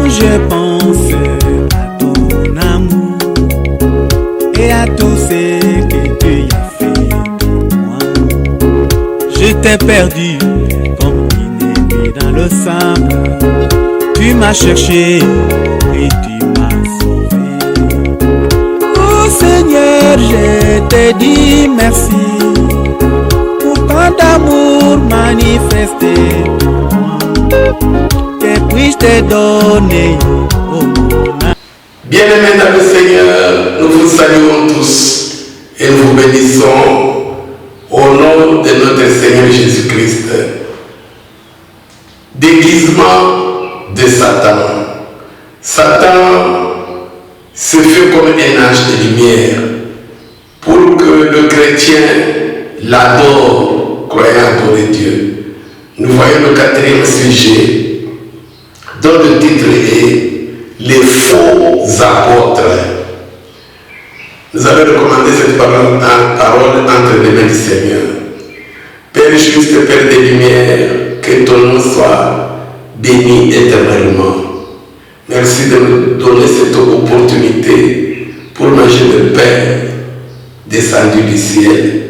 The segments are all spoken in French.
Je pense à ton amour et à tout ce que tu as fait pour moi. Je t'ai perdu comme une épée dans le sable. Tu m'as cherché et tu m'as sauvé. Oh Seigneur, je te dis merci pour tant d'amour manifesté pour moi. Que puis-je te donner, oh mon âme? Bien-aimés dans le Seigneur, nous vous saluons tous et nous vous bénissons au nom de notre Seigneur Jésus-Christ. Déguisement de Satan. Satan se fait comme un ange de lumière pour que le chrétien l'adore, croyant adorer Dieu. Nous voyons le quatrième sujet dont le titre est les faux apôtres. Nous allons recommander cette parole entre les mains du Seigneur. Père juste, Père des Lumières, que ton nom soit béni éternellement. Merci de nous donner cette opportunité pour manger le pain descendu du ciel.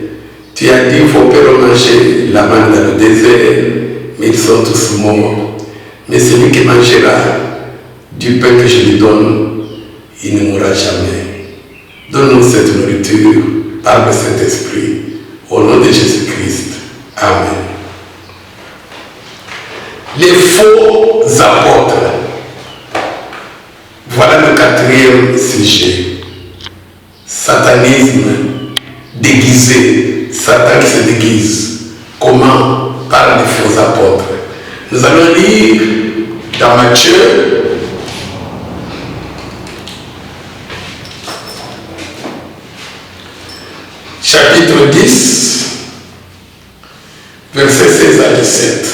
Tu as dit, il faut Père manger la manne dans le désert, mais ils sont tous morts. Mais celui qui mangera du pain que je lui donne, il ne mourra jamais. Donne-nous cette nourriture par le Saint-Esprit. Au nom de Jésus-Christ. Amen. Les faux apôtres. Voilà le quatrième sujet. Satanisme déguisé. Satan qui se déguise. Comment? Par les faux apôtres. Nous allons lire dans Matthieu chapitre 10, versets 16 à 17.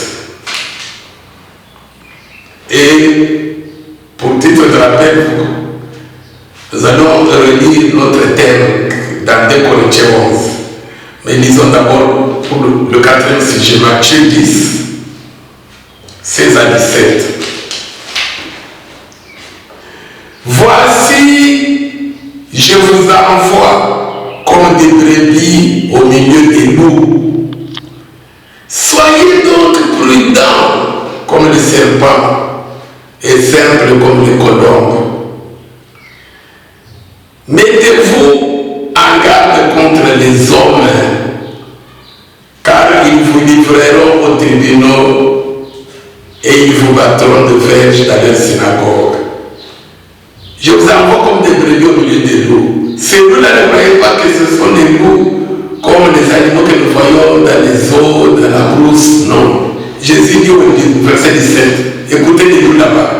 Et pour titre de rappel, nous allons relire notre thème dans 2 Corinthiens 11. Mais lisons d'abord pour le quatrième sujet, Matthieu 10, 16 à 17. Voici, je vous envoie comme des brebis au milieu des loups. Soyez donc prudents comme les serpents et simples comme les colombes. Mettez-vous en garde contre les hommes, car ils vous livreront aux tribunaux et ils vous battront de verges dans leur synagogue. Je vous envoie comme des brebis au milieu des loups. Ces loups-là, ne croyez pas que ce sont des loups comme les animaux que nous voyons dans les eaux, dans la brousse. Non. Jésus dit au verset 17, écoutez les loups là-bas.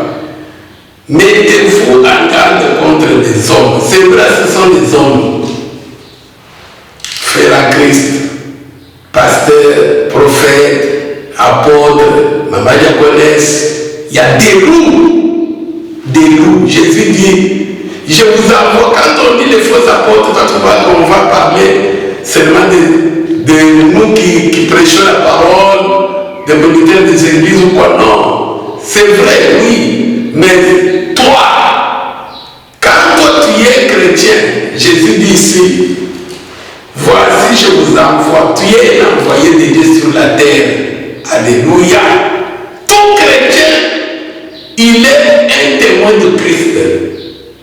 Mettez-vous en garde contre les hommes. Ces loups-là, ce sont des hommes. Frères en Christ, pasteurs, prophètes, apôtres, maman diaconesse, il y a des loups. Des loups. Jésus dit, je vous envoie, quand on dit les faux apôtres, on va parler seulement de nous qui prêchons la parole, des militaires des églises ou quoi. Non, c'est vrai, oui, mais toi, quand toi tu es chrétien, Jésus dit ici, voici je vous envoie, tu es envoyé de Dieu sur la terre. Alléluia. Tout chrétien, il est un témoin de Christ,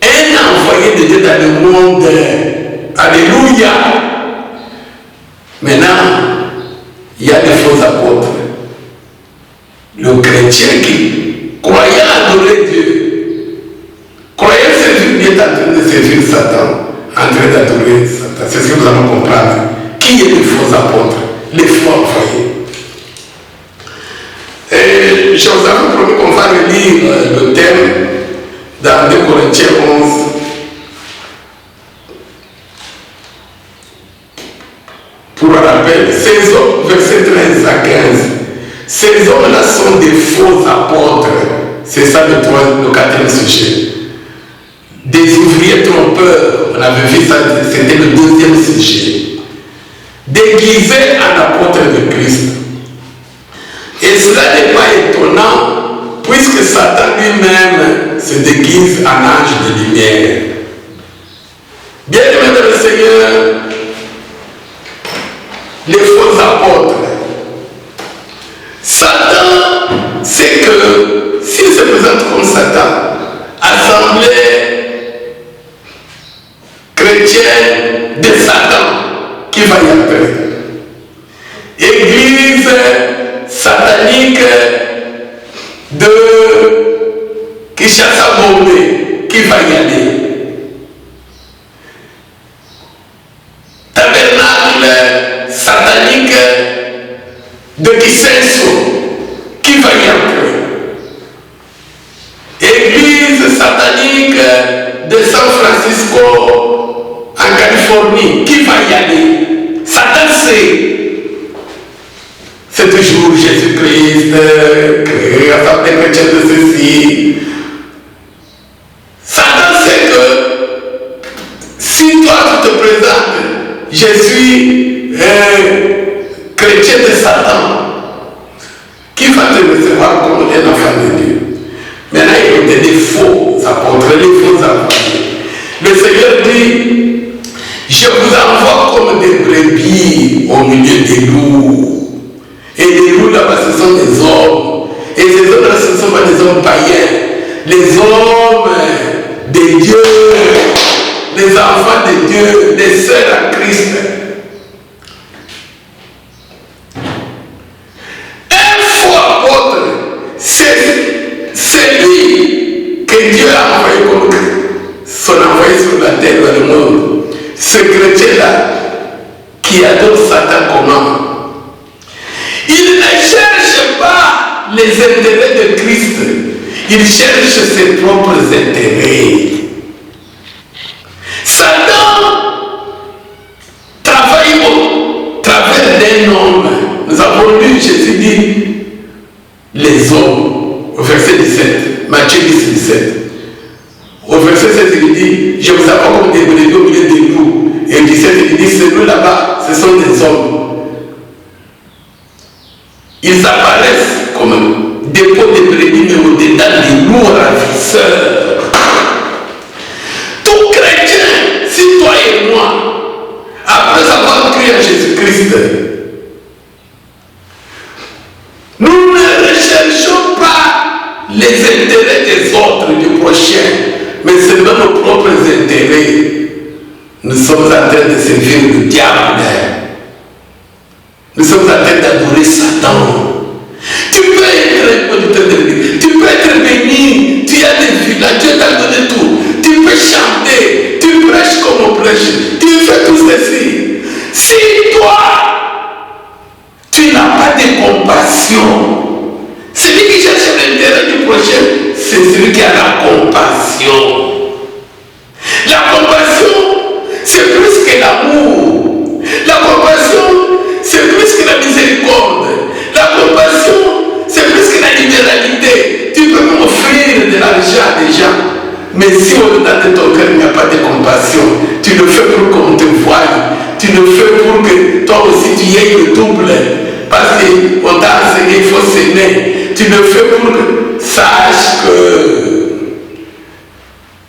un envoyé de Dieu dans le monde. Alléluia. Maintenant, il y a des faux apôtres. Le chrétien qui, croyant adorer Dieu, croyant servir Dieu, est en train de servir Satan, en train d'adorer Satan. C'est ce que nous allons comprendre. Qui est les faux apôtres? Les faux envoyés. Et je vous avais promis qu'on va relire le thème dans 2 Corinthiens 11. Pour un rappel, 16 versets 13 à 15. Ces Ces hommes-là sont des faux apôtres. C'est ça le quatrième sujet. Des ouvriers trompeurs. On avait vu ça, c'était le deuxième sujet. Déguisés en apôtres de Christ. Et cela n'est pas étonnant, puisque Satan lui-même se déguise en ange de lumière. Bien-aimés dans le Seigneur, les faux apôtres, Satan, c'est que s'il se présente comme Satan, assemblée chrétienne de Satan, qui va y entrer. Église satanique de Kinshasa-Gombe, qui va y aller. Tabernacle satanique de Kisenso, qui va y entrer. Église satanique de San Francisco en Californie, qui va y aller. Satan c'est toujours Jésus-Christ, assemblée chrétienne de ceci. Satan sait que si toi tu te présentes, je suis chrétien de Satan, qui va te recevoir comme un enfant de Dieu. Maintenant, il y a des faux apôtres, les faux apôtres. Le Seigneur dit, je vous envoie comme des brebis au milieu des loups. Et les loups là-bas, ce sont des hommes. Et ces hommes-là, ce ne sont pas des hommes païens. Les hommes de Dieu, les enfants de Dieu, les sœurs en Christ. Un faux apôtre, c'est lui que Dieu a envoyé comme son envoyé sur la terre, dans le monde. Ce chrétien-là, qui adore Satan comment? Il ne cherche pas les intérêts de Christ, il cherche ses propres intérêts. Satan travaille au travers d'un homme. Nous avons lu, Jésus dit, les hommes, au verset 17, Matthieu 10, 17. Au verset 16, il dit, je vous apporte comme des brebis au milieu des loups. Et au 17, il dit, ces loups là-bas, ce sont des hommes. Ils apparaissent comme des pots de brebis, mais au-dedans des loups ravisseurs. Tout chrétien, si toi et moi, après avoir cru en Jésus-Christ, nous ne recherchons pas les intérêts des autres, du prochain, mais seulement nos propres intérêts. Nous sommes en train de servir le diable. Nous sommes en train d'adorer Satan. Tu peux être un producteur de vie, tu peux être béni, tu as des villas, Dieu t'a donné tout. Tu peux chanter, tu prêches comme on prêche, tu fais tout ceci. Si toi, tu n'as pas de compassion, celui qui cherche l'intérêt du prochain, c'est celui qui a la compassion. La compassion, c'est plus que l'amour. La compassion, c'est plus que la miséricorde. La compassion, c'est plus que la libéralité. Tu peux m'offrir de l'argent à des gens, mais si au-dedans de ton cœur il n'y a pas de compassion, tu le fais pour qu'on te voie, tu le fais pour que toi aussi tu aies le double, parce qu'on t'a enseigné, il faut s'aimer. Tu le fais pour que sache que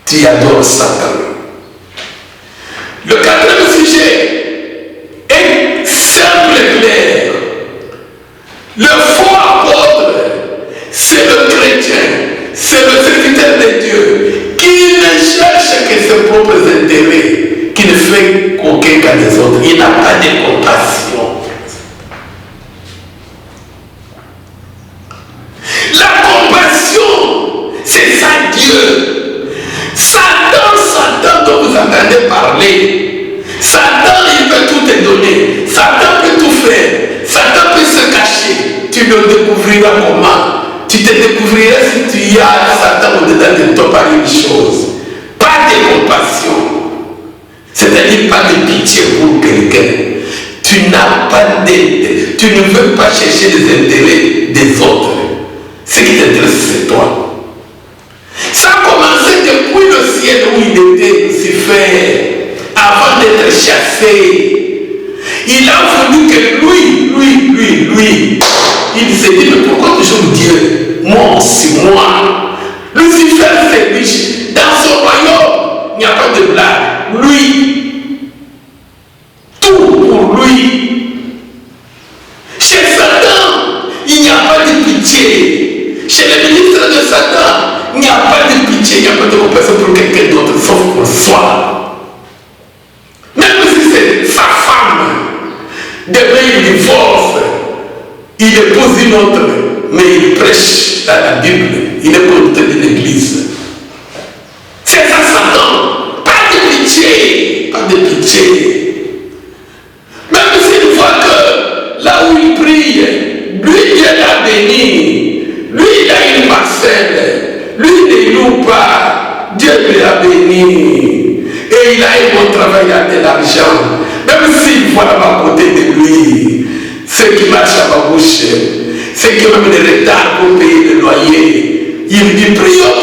tu adores Satan. Le quatrième sujet est simple et clair. Le faux apôtre, c'est le chrétien, c'est le serviteur de Dieu qui ne cherche que ses propres intérêts, qui ne fait qu'aucun cas des autres. Il n'a pas de compassion. La compassion, c'est ça Dieu. Satan dont vous entendez parler, Satan il peut tout te donner, Satan peut tout faire, Satan peut se cacher. Tu le découvriras comment? Tu te découvriras si tu y as Satan au-dedans de toi par une chose. Pas de compassion. C'est-à-dire pas de pitié pour quelqu'un. tu n'as pas d'aide, tu ne veux pas chercher les intérêts des autres. Ce qui t'intéresse, c'est toi. Ça a commencé depuis le ciel où il était Lucifer, avant d'être chassé. Il a voulu que lui, il s'est dit, mais pourquoi toujours Dieu? Moi aussi, moi. Lucifer, c'est riche. Dans son royaume, il n'y a pas de blague. Lui, tout pour lui. Chez Satan, il n'y a pas de pitié. Chez les ministres de Satan, il n'y a pas de pitié, il n'y a pas de compassion pour quelqu'un d'autre, sauf pour soi. Même si c'est sa femme, demain il divorce, il épouse une autre, mais il prêche la Bible, il est conducteur de l'église. C'est ça Satan, pas de pitié, pas de pitié. Même s'il voit que là où il prie, lui Dieu l'a béni, lui il a une parcelle, lui ne loue pas, Dieu lui a béni. Et il a un bon travail, il a de l'argent. Même s'il voit à côté de lui, ceux qui marchent à ma bouche, ceux qui ont même des retards pour payer le loyer, il dit prions,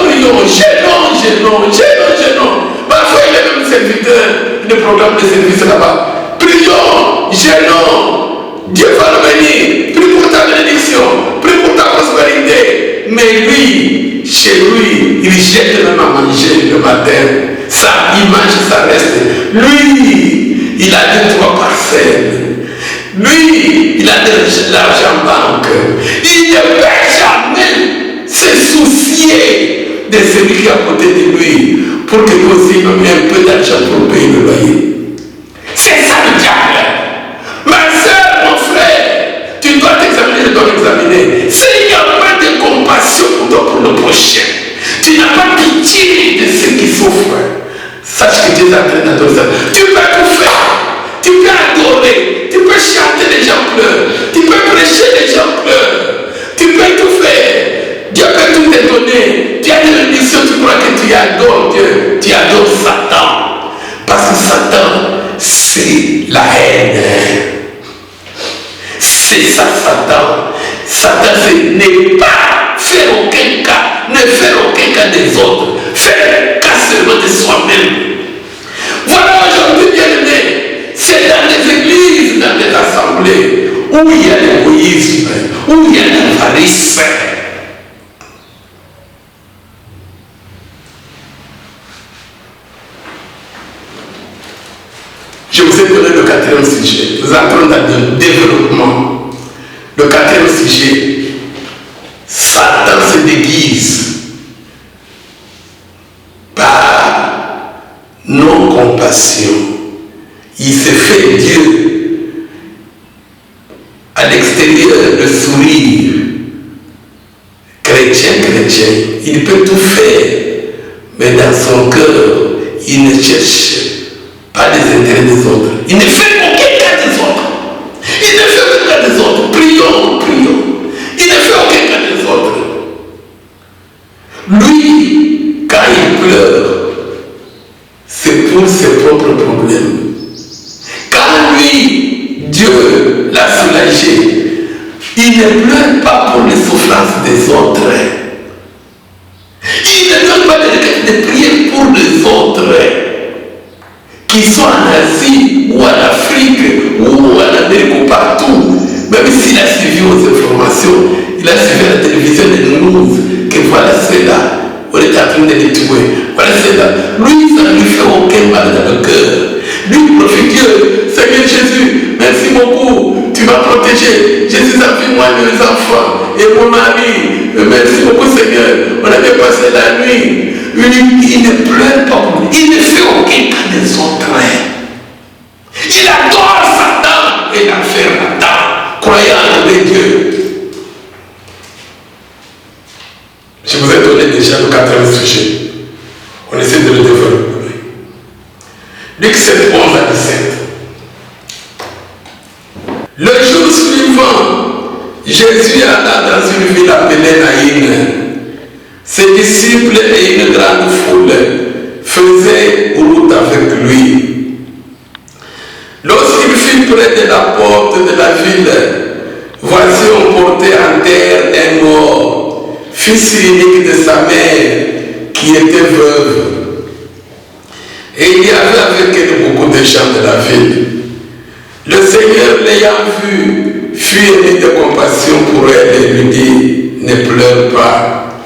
gênons. Parfois il est même serviteur de programme de service là-bas. Prions, gênons, Dieu va le bénir, prie pour ta bénédiction, prie pour ta prospérité. Mais lui, chez lui, il jette même à manger le matin. Ça, il mange, ça reste. Lui, il a 2-3 parcelles. Lui, il a de l'argent en banque. Il ne peut jamais se soucier de celui qui est à côté de lui pour que lui aussi ait un peu d'argent pour payer le loyer. C'est ça le diable. Ma soeur, mon frère, tu dois t'examiner, je dois m'examiner. S'il n'y a pas de compassion pour le prochain, tu n'as pas pitié de ceux qui souffrent, sache que Dieu t'entraîne dans ton sein. Tu peux tout faire, tu peux adorer, tu peux chanter, les gens pleurent, tu peux prêcher, les gens pleurent, tu peux tout faire. Dieu peut tout te donner. Tu as des bénédictions, tu crois que tu adores Dieu, tu adores Satan. Parce que Satan, c'est la haine. C'est ça Satan. Satan, c'est ne pas faire aucun cas, ne faire aucun cas des autres, faire cas seulement de soi-même. Voilà aujourd'hui, bien aimé, c'est dans les églises, dans les assemblées, où il y a l'égoïsme, où il y a l'avarice. Je vous ai donné le 4e sujet. Nous entrons dans le développement. Le 4e sujet, Satan se déguise par non-compassion. Il se fait Dieu. À l'extérieur, le sourire. Chrétien. Il peut tout faire. Mais dans son cœur, il ne cherche pas les intérêts des autres. Il ne fait aucun cas des autres. Il ne fait aucun cas des autres. Prions. Il ne fait aucun cas des autres. Lui, quand il pleure, c'est pour ses propres problèmes. Quand lui, Dieu l'a soulagé, il ne pleure pas pour les souffrances des autres. Il ne donne pas de prier pour les autres. Qu'ils soient en Asie ou en Afrique ou en Amérique ou partout, même s'il a suivi aux informations, il a suivi à la télévision des news, que voilà cela, on est en train de les tuer, voilà cela. Lui, ça ne lui fait aucun mal dans le cœur. Lui, profite Dieu, Seigneur Jésus, merci beaucoup, tu m'as protégé, je suis avec moi et mes enfants et mon mari, merci beaucoup Seigneur, on avait passé la nuit. Il ne pleure pas pour lui. Il ne fait aucun cas des autres. Il adore Satan et l'enfer Satan, croyant en Dieu. Je vous ai donné déjà le 4e sujet. On essaie de le développer. Luc 7, 11 à 17. Le jour suivant, Jésus alla dans une ville appelée Naïn. Ses disciples et une grande foule faisaient route avec lui. Lorsqu'il fut près de la porte de la ville, voici on portait en terre un mort, fils unique de sa mère, qui était veuve. Et il y avait avec elle beaucoup de gens de la ville. Le Seigneur, l'ayant vu, fut ému de compassion pour elle et lui dit, ne pleure pas.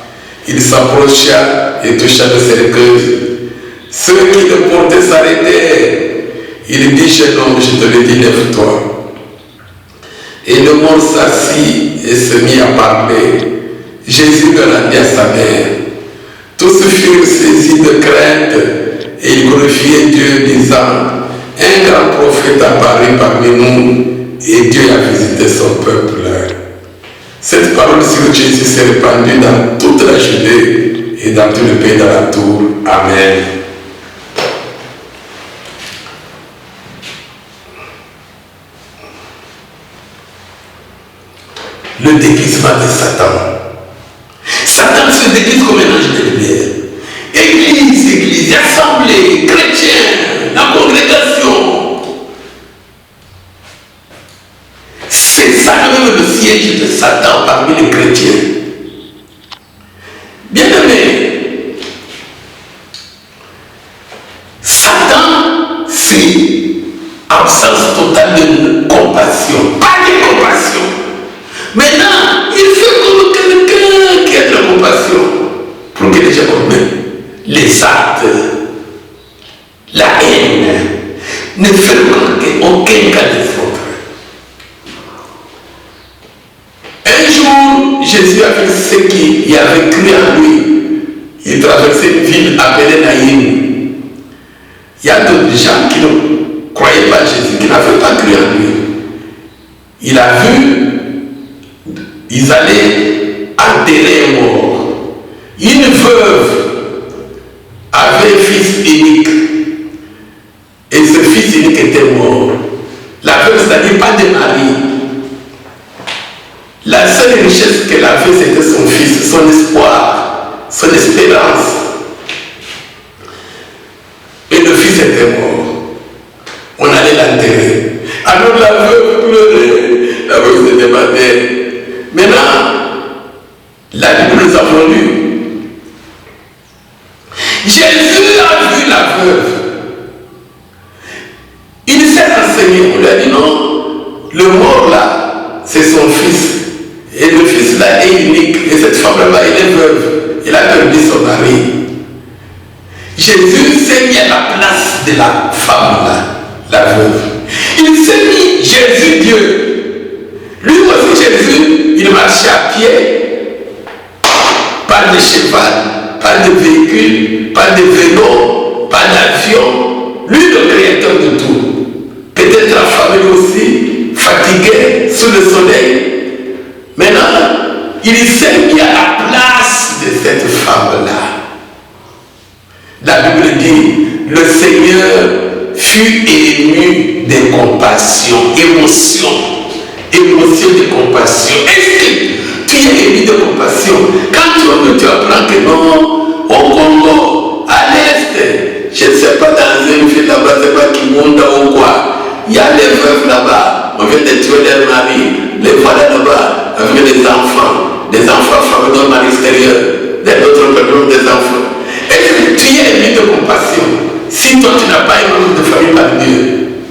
Il s'approcha et toucha le cercueil. Ceux qui le portaient s'arrêtèrent. Il dit, jeune homme, je te le dis, lève-toi. Et le mort s'assit et se mit à parler. Jésus le rendit à sa mère. Tous furent saisis de crainte et ils glorifiaient Dieu, disant, un grand prophète apparut parmi nous et Dieu a visité son peuple. Cette parole sur Jésus s'est répandue dans toute la Judée et dans tout le pays d'alentour. Amen. Le déguisement de Satan. Satan se déguise comme un ange de lumière. Église, assemblée, chrétien, la congrégation. C'est ça même le siège de Satan parmi les chrétiens. Bien aimé, Satan, c'est absence totale de compassion. Pas de compassion. Maintenant, il fait comme quelqu'un qui a de la compassion pour que les gens comprennent. Les actes, la haine, ne fait aucun cas de faute. Un jour, Jésus avec ceux qui avaient cru en lui, il traversait une ville appelée Naïm. Il y a d'autres gens qui ne croyaient pas Jésus, qui n'avaient pas cru en lui. Il a vu, ils allaient enterrer un mort. Une veuve avait un fils unique. Et ce fils unique était mort. La veuve, c'est-à-dire pas de mari. La seule richesse qu'elle avait, c'était son fils, son espoir, son espérance. Et le fils était mort. On allait l'enterrer. Alors la veuve pleurait. La veuve se demandait. Maintenant, la Bible nous avons lu. Jésus a vu la veuve. Il s'est renseigné. On lui a dit non, le mort là, c'est son fils. Et le fils là est unique. Et cette femme-là, elle est veuve. Il a perdu son mari. Jésus s'est mis à la place de la femme là, la veuve. Il s'est mis Jésus Dieu. Lui aussi Jésus, il marchait à pied, pas de cheval, pas de véhicule, pas de vélo, pas d'avion. Lui le créateur de tout. Peut-être affamé aussi, fatigué sous le soleil. Maintenant, il s'est mis à la place de cette femme-là. La Bible dit, le Seigneur fut ému de compassion, émotion de compassion. Est-ce que tu es ému de compassion? Quand tu apprends que non, au Congo, à l'Est, je ne sais pas, dans une ville là-bas, c'est pas Kimunda ou quoi, il y a des veuves là-bas, on vient de tuer leur mari, les voilà là-bas, avec des enfants fameux dans l'extérieur, d'autres personnes, des enfants. Est-ce que tu es ému de compassion? Si toi tu n'as pas un membre de famille parmi Dieu,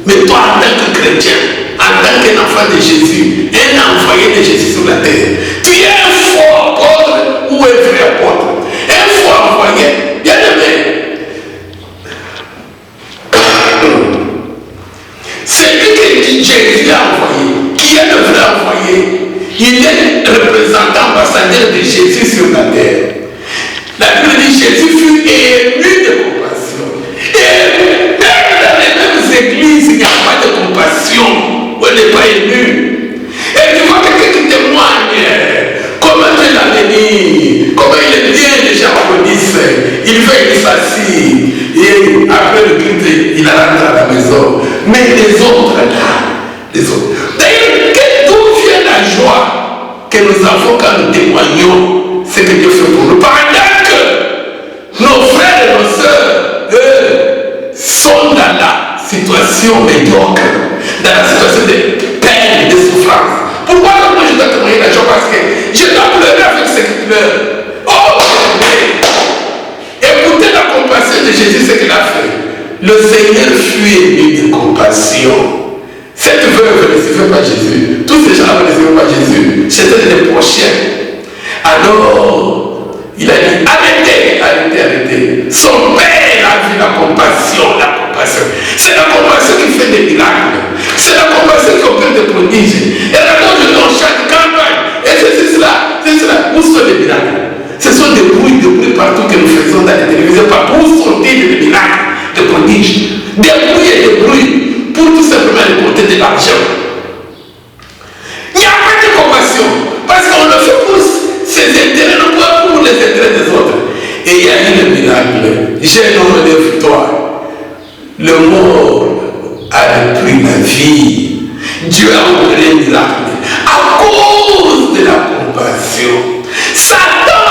mais toi en tant que chrétien, en tant qu'enfant de Jésus, un envoyé de Jésus sur la terre, tu es un faux apôtre ou un vrai apôtre. Un faux envoyé, bien aimé. C'est lui que Jésus a envoyé, qui est le vrai envoyé. Il est représentant, ambassadeur de Jésus sur la terre. La Bible dit Jésus fut ému de compassion. Et même dans les mêmes églises, il n'y a pas de compassion. On n'est pas ému. Et tu vois quelqu'un qui témoigne comment Dieu l'a béni, comment il est bien déjà applaudisse. Il fait, il s'assit. Et après le culte, il rentre à la maison. Mais les autres là, les autres. D'ailleurs, d'où vient la joie que nous avons quand nous témoignons ce que Dieu fait pour nous? Pendant que nos frères et nos sœurs, eux, sont dans la situation médiocre, dans la situation de peine, de souffrance. Pourquoi moi je dois témoigner la joie? Parce que je dois pleurer avec ceux qui pleurent. Oh, écoutez la compassion de Jésus, ce qu'il a fait. Le Seigneur fut ému de compassion. Cette veuve ne suivait pas Jésus. Tous ces gens-là ne suivaient pas Jésus. C'était des prochains. Alors, il a dit, arrêtez, arrêtez, arrêtez. Son père a vu la compassion, la compassion. C'est la compassion qui fait des miracles. C'est la compassion qui opère des prodiges. Et alors, je donne chaque campagne. Et c'est cela, c'est cela. Où sont les miracles? Ce sont des bruits partout que nous faisons dans les télévisions. Partout, où sont-ils les miracles, des prodiges? Des bruits et des bruits pour tout simplement les porter de l'argent. Il n'y a pas de compassion. Parce qu'on le fait pour ses intérêts, non pas pour les intérêts des autres. Et il y a eu le miracle. J'ai nommé de victoire. Le mort a repris la vie. Dieu a opéré un miracle. À cause de la compassion. Satan,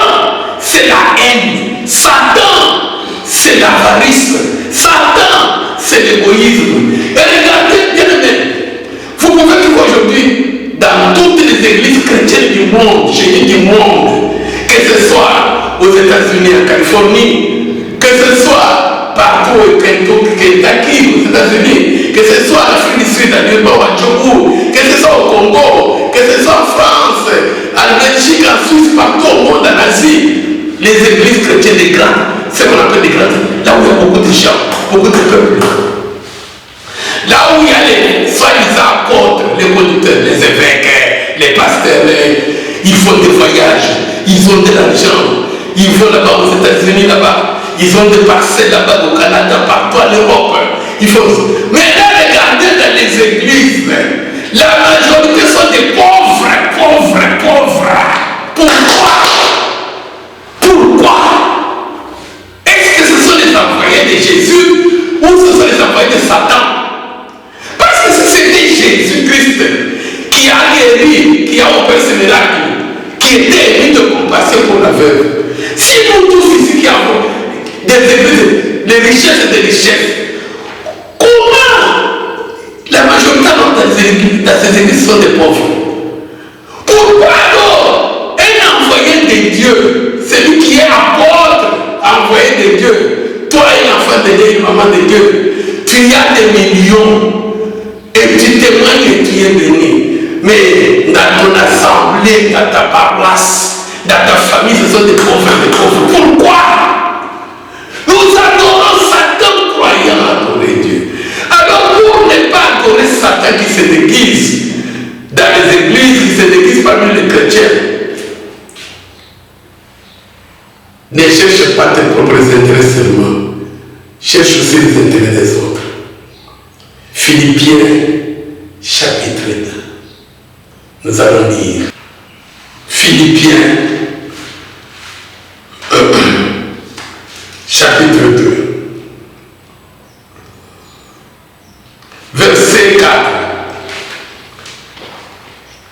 c'est la haine. Satan, c'est l'avarice. Satan, c'est l'égoïsme. Et regardez bien même. Vous pouvez trouver aujourd'hui dans toutes les églises chrétiennes du monde, je dis du monde, que ce soit aux États-Unis, en Californie, que ce soit partout au Kentucky, aux États-Unis, que ce soit en Afrique du Sud, à Liban, à Djougou, que ce soit au Congo, que ce soit en France, en Belgique, en Suisse, partout au monde, en Asie, les églises chrétiennes des grandes, ce qu'on appelle des grandes, là où il y a beaucoup de gens, beaucoup de peuples. Là où il y a les soi-disant apôtres, les conducteurs, les évêques, les pasteurs, ils font des voyages, ils ont de l'argent, ils vont là-bas aux États-Unis, là-bas, ils ont des parcelles là-bas au Canada, partout en Europe. Mais là, regardez dans les églises, la majorité sont des pauvres, pauvres, pauvres. Pourquoi? Pourquoi? Est-ce que ce sont les envoyés de Jésus ou ce sont les envoyés de Satan? Parce que c'était Jésus-Christ qui a guéri, qui a opéré ce miracle, qui était ému de compassion pour la veuve. Si nous tous ici qui avons des églises, des richesses et des richesses, comment la majorité dans ces églises sont des pauvres? Pourquoi alors un envoyé de Dieu, celui qui est apôtre, envoyé de Dieu, toi un enfant de Dieu, une maman de Dieu, tu as des millions et tu témoignes et tu es béni. Mais dans ton assemblée, dans ta paroisse, dans ta famille, ce sont des pauvres, des pauvres. Pourquoi? Nous adorons Satan croyant adorer Dieu. Alors pour ne pas adorer Satan qui se déguise dans les églises, qui se déguise parmi les chrétiens, ne cherche pas tes propres intérêts seulement. Cherche aussi les intérêts des autres. Philippiens, chapitre 2. Nous allons lire. Philippiens, chapitre 2. Verset 4.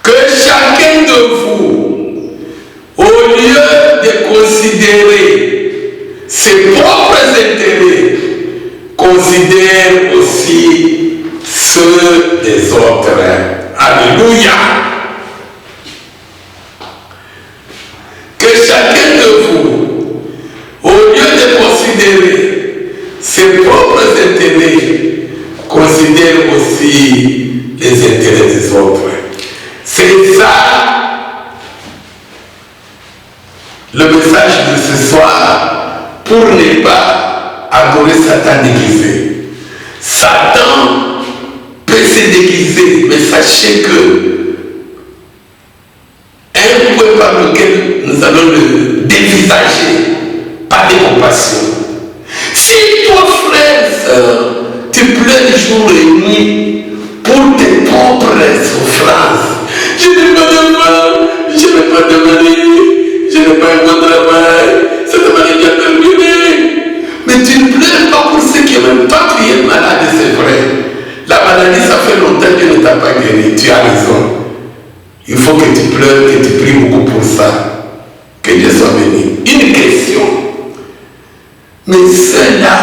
Que chacun de vous, au lieu de considérer ses propres intérêts, considère aussi ceux des autres. Alléluia. Que chacun de vous, au lieu de considérer ses propres intérêts, considère aussi les intérêts des autres. C'est ça le message de ce soir, pour ne pas adorer Satan déguisé. Satan peut se déguiser, mais sachez que un point par lequel nous allons le dévisager, pas de compassion. Si toi, frère, sœur, tu pleures jour et nuit pour tes propres souffrances, je n'ai pas de mal, je n'ai pas de mari, je n'ai pas un bon travail, cette maladie a terminé. Mais tu ne pleures pas pour ceux qui n'aiment pas, tu es malade, c'est vrai. La maladie, ça fait longtemps que Dieu ne t'a pas guéri, tu as raison. Il faut que tu pleures, que tu pries beaucoup pour ça. Que Dieu soit béni. Une question. Mais ceux-là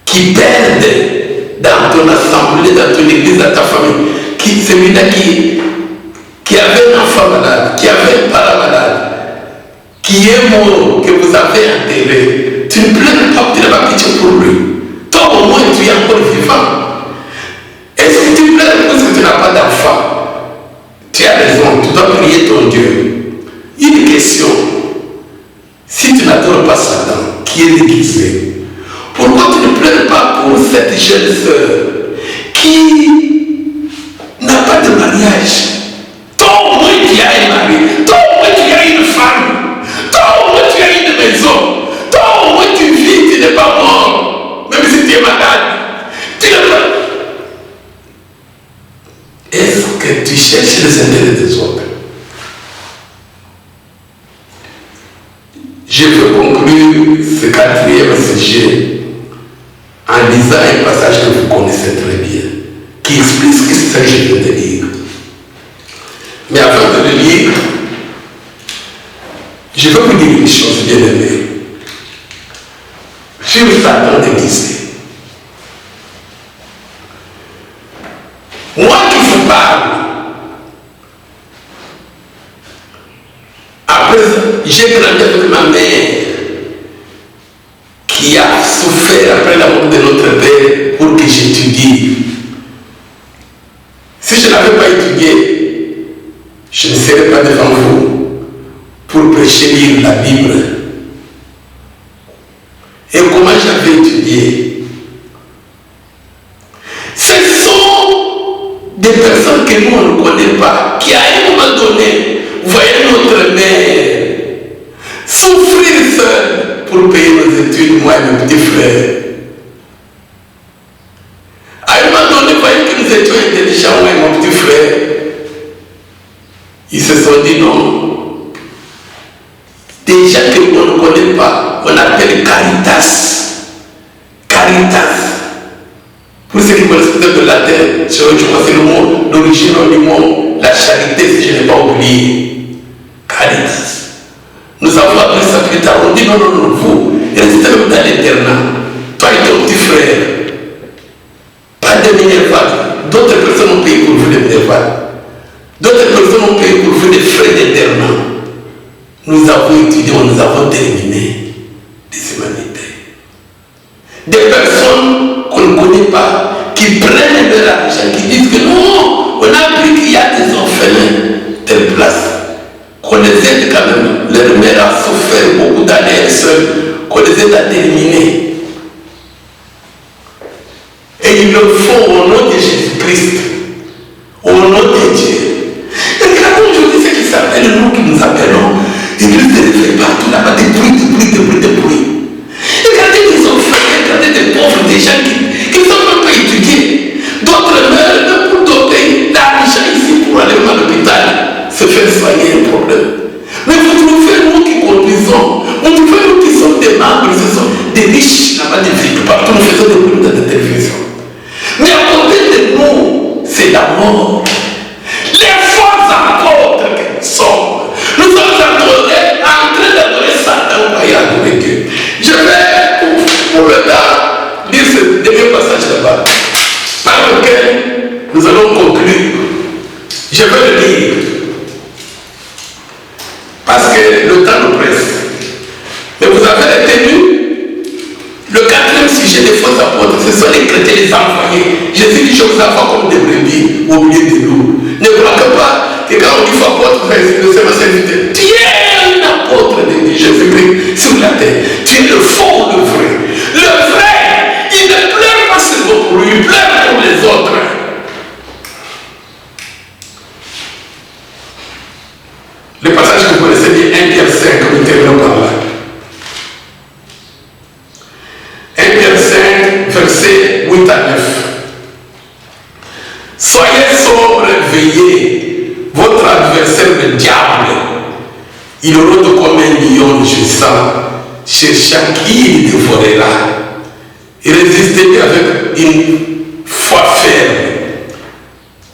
qui qui perdent dans ton assemblée, dans ton église, dans ta famille, celui-là qui avait un enfant malade, qui avait un parent malade, qui est mort, que vous avez enterré, tu ne pleures pas, tu n'as pas pitié pour lui. Toi au moins tu es encore vivant. Est-ce que tu pleures parce que tu n'as pas d'enfant? Tu as raison, tu dois prier ton Dieu. Une question. Si tu n'adores pas Satan, qui est déguisé, pourquoi tu ne pleures pas pour cette jeune sœur qui n'a pas de mariage? Toi au moins tu as un mari, toi au moins tu as une femme, toi au moins tu as une maison, toi au moins tu vis, tu n'es pas mort, même si tu es malade. Tu n'es pas. Est-ce que tu cherches les intérêts des autres? Je veux conclure ce 4e sujet en lisant un passage que vous connaissez très bien, qui explique ce que c'est que je viens de lire. Mais avant de le lire, je veux vous dire une chose, bien aimée. Sur Satan déguisé. Moi qui vous parle, après, j'ai grandi avec ma mère qui a souffert après la mort de notre père pour que j'étudie. Si je n'avais pas étudié, je ne serais pas devant vous pour prêcher, lire la Bible. Et comment j'avais étudié? Ce sont des personnes que nous on ne connaît pas, qui à un moment donné, voyaient notre mère souffrir seule pour payer nos études, moi et mes petits frères. À un moment donné, voyant que nous étions intelligents, moi et mon petit frère, ils se sont dit non. Des gens que l'on ne connaît pas, on appelle Caritas. Caritas. Pour ceux qui connaissent peut-être de la terre, je crois que c'est le mot, l'origine du mot, la charité, si je n'ai pas oublié. Caritas. Nous avons appris ça plus tard. On dit non, non, non, vous, restez même dans l'internat. Toi et ton petit frère. Pas de minerval. D'autres personnes ont payé pour vous des minerval. D'autres personnes ont payé pour vous des frais d'internat. Nous avons étudié, nous avons terminé des humanités. Des personnes qu'on ne connaît pas, qui prennent de l'argent, qui disent que non, on a appris qu'il y a des orphelins, telle place. Qu'on les aide quand même. Leur mère a souffert beaucoup d'années seule, qu'on les aide à terminer. Et ils le font au nom de Jésus-Christ, au nom de Dieu. Et regardons aujourd'hui ce qui s'appelle nous qui nous appelons l'église de réveil partout là-bas, des bruits. Regardez des orphelins, regardez des pauvres, des gens qui ne sont même pas étudiés. D'autres meurent, même pour d'autres, l'argent ici pour aller à l'hôpital, se faire soigner un problème. Mais vous trouvez nous qui conduisons, vous trouvez nous qui sommes des membres, ce sont des riches là-bas, des véhicules partout, nous faisons des bruits de télévision. Mais à côté de nous, c'est la mort. Les faux apôtres que nous sommes, nous sommes en train d'adorer Satan et adorer Dieu. Je vais, pour le temps, lire ce dernier passage là-bas, par lequel nous allons conclure. Je vais le lire. Parce que le temps nous presse. Mais vous avez retenu le 4e sujet des faux apôtres, ce sont les chrétiens, les envoyés. Jésus dit, je vous envoie comme des brebis au milieu des loups. Ne croyez pas que quand on dit faux apôtre, le Seigneur s'est invité. Tu es un apôtre de Jésus-Christ sur la terre. Tu es le faux ou le vrai. Le vrai, il ne pleure pas seulement pour lui, il pleure pour les autres. Le passage que vous connaissez bien, 1 Pierre 5, nous terminons par là. 1 Pierre 5, versets 8 à 9. Soyez sobres, veillez. Votre adversaire, le diable, il rôde comme un lion jouissant, cherchant qui il dévorera. Et résistez avec une foi ferme,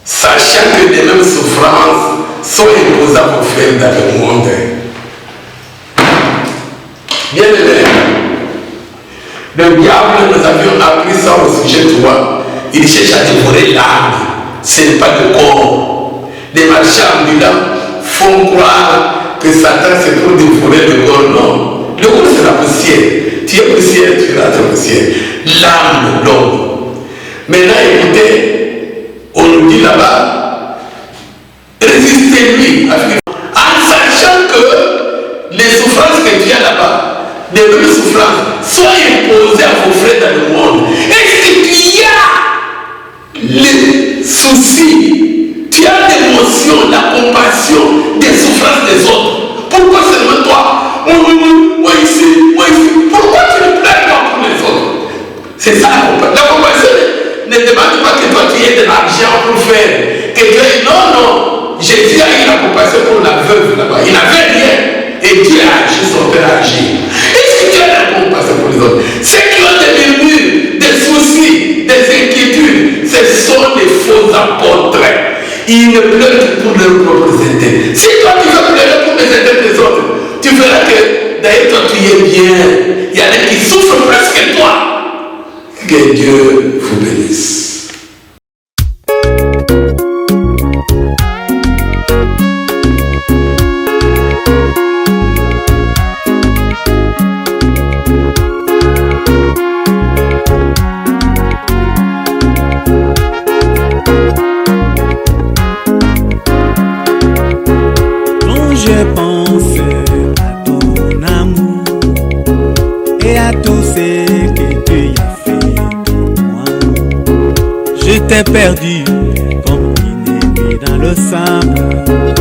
sachant que les mêmes souffrances sont imposées à vos frères dans le monde. Bien aimé, le diable, nous avions appris ça au sujet de toi, il cherche à dévorer l'âme, ce n'est pas le corps. Les marchands ambulants font croire que Satan c'est pour dévorer le corps, non. Le corps c'est la poussière, tu es poussière, tu rentres poussière. L'âme de l'homme. Maintenant écoutez, on nous dit là-bas, résistez-lui, en sachant que les souffrances que tu as là-bas, les mêmes souffrances, soient imposées à vos frères dans le monde. Est-ce que tu as les soucis, tu as l'émotion, la compassion des souffrances des autres? Pourquoi seulement toi? Moi ici, pourquoi tu ne pleures pas pour les autres? C'est ça la compassion. La compassion ne demande pas que toi tu aies de l'argent pour faire. Que tu aies... Non. Jésus a eu la compassion pour la veuve là-bas. Il n'avait rien. Et Dieu a agi, son Père a agi. Est-ce que tu as la compassion pour les autres? Ceux qui ont des murmures, des soucis, des inquiétudes, ce sont des faux apôtres. Ils ne pleurent que pour leurs propres intérêts. Si toi tu veux pleurer pour les intérêts des autres, tu verras que d'ailleurs toi tu es bien. Il y en a qui souffrent presque que toi. Que Dieu vous bénisse. Quand je pense à ton amour et à tout ce que tu as fait pour moi, je t'ai perdu comme une épée dans le sable.